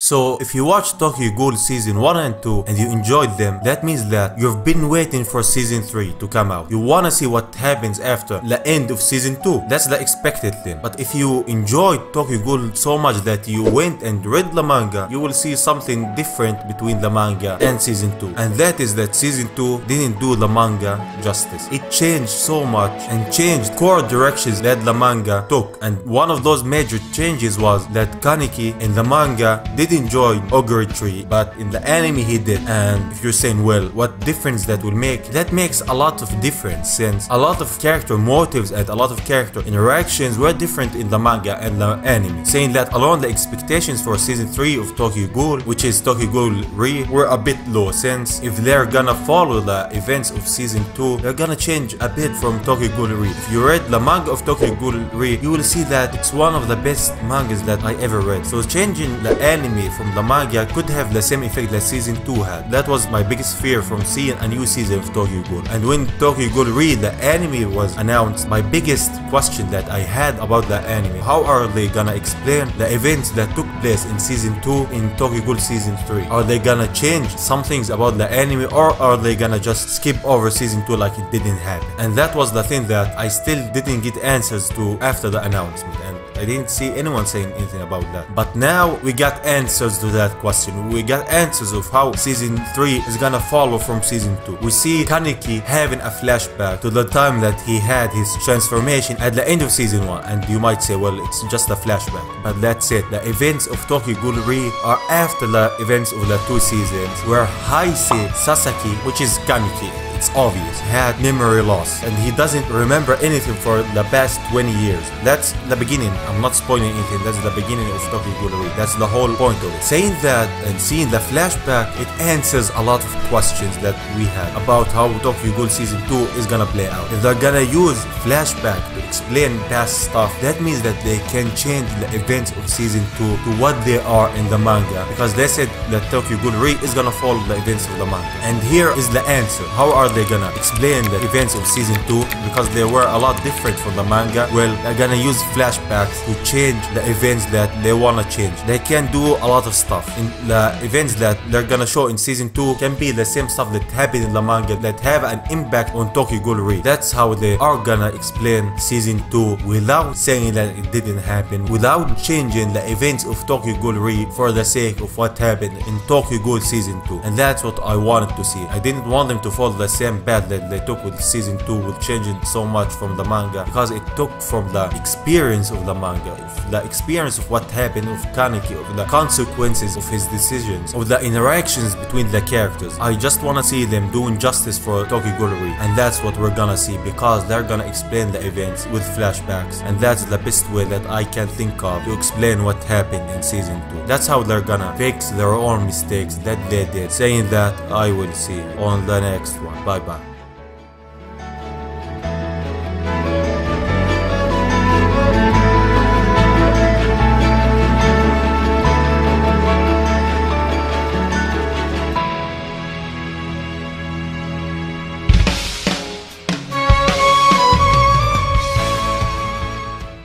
So if you watch Tokyo Ghoul season 1 and 2 and you enjoyed them, that means that you've been waiting for season 3 to come out. You wanna see what happens after the end of season 2. That's the expected thing. But if you enjoyed Tokyo Ghoul so much that you went and read the manga, you will see something different between the manga and season 2. And that is that season 2 didn't do the manga justice. It changed so much and changed core directions that the manga took. And one of those major changes was that Kaneki in the manga did enjoy Ogre Tree, but in the anime he did. And if you're saying, well, what difference that will make? That makes a lot of difference, since a lot of character motives and a lot of character interactions were different in the manga and the anime. Saying that alone, the expectations for season 3 of Tokyo Ghoul, which is Tokyo Ghoul Re, were a bit low, since if they're gonna follow the events of season 2, they're gonna change a bit from Tokyo Ghoul Re. If you read the manga of Tokyo Ghoul Re, you will see that it's one of the best mangas that I ever read. So changing the anime from the manga could have the same effect that season 2 had. That was my biggest fear from seeing a new season of Tokyo Ghoul. And when Tokyo Ghoul Re, the anime, was announced, my biggest question that I had about the anime, how are they gonna explain the events that took place in season 2 in Tokyo Ghoul season 3? Are they gonna change some things about the anime, or are they gonna just skip over season 2 like it didn't happen? And that was the thing that I still didn't get answers to after the announcement, and I didn't see anyone saying anything about that. But now we got answers to that question. We got answers of how season 3 is gonna follow from season 2. We see Kaneki having a flashback to the time that he had his transformation at the end of season 1. And you might say, well, it's just a flashback. But that's it. The events of Tokyo Ghoul Re are after the events of the 2 seasons, where Heisei Sasaki, which is Kaneki, it's obvious, had memory loss and he doesn't remember anything for the past 20 years. That's the beginning. I'm not spoiling anything. That's the beginning of Tokyo Ghoul Re. That's the whole point of it. Saying that and seeing the flashback, it answers a lot of questions that we had about how Tokyo Ghoul season 2 is gonna play out. If they're gonna use flashback to explain past stuff, that means that they can change the events of season 2 to what they are in the manga, because they said that Tokyo Ghoul Re is gonna follow the events of the manga. And here is the answer. How are they gonna explain the events of season 2? Because they were a lot different from the manga. Well, they're gonna use flashbacks to change the events that they wanna change. They can do a lot of stuff. In the events that they're gonna show in season 2 can be the same stuff that happened in the manga that have an impact on Tokyo Ghoul Re. That's how they are gonna explain season 2 without saying that it didn't happen, without changing the events of Tokyo Ghoul Re for the sake of what happened in Tokyo Ghoul season 2. And that's what I wanted to see. I didn't want them to follow the same path that they took with season 2, with changing so much from the manga, because it took from the experience of the manga, of the experience of what happened of Kaneki, of the consequences of his decisions, of the interactions between the characters. I just wanna see them doing justice for Tokyo Ghoul Re, and that's what we're gonna see, because they're gonna explain the events with flashbacks, and that's the best way that I can think of to explain what happened in season 2. That's how they're gonna fix their own mistakes that they did. Saying that, I will see you on the next one. Bye bye.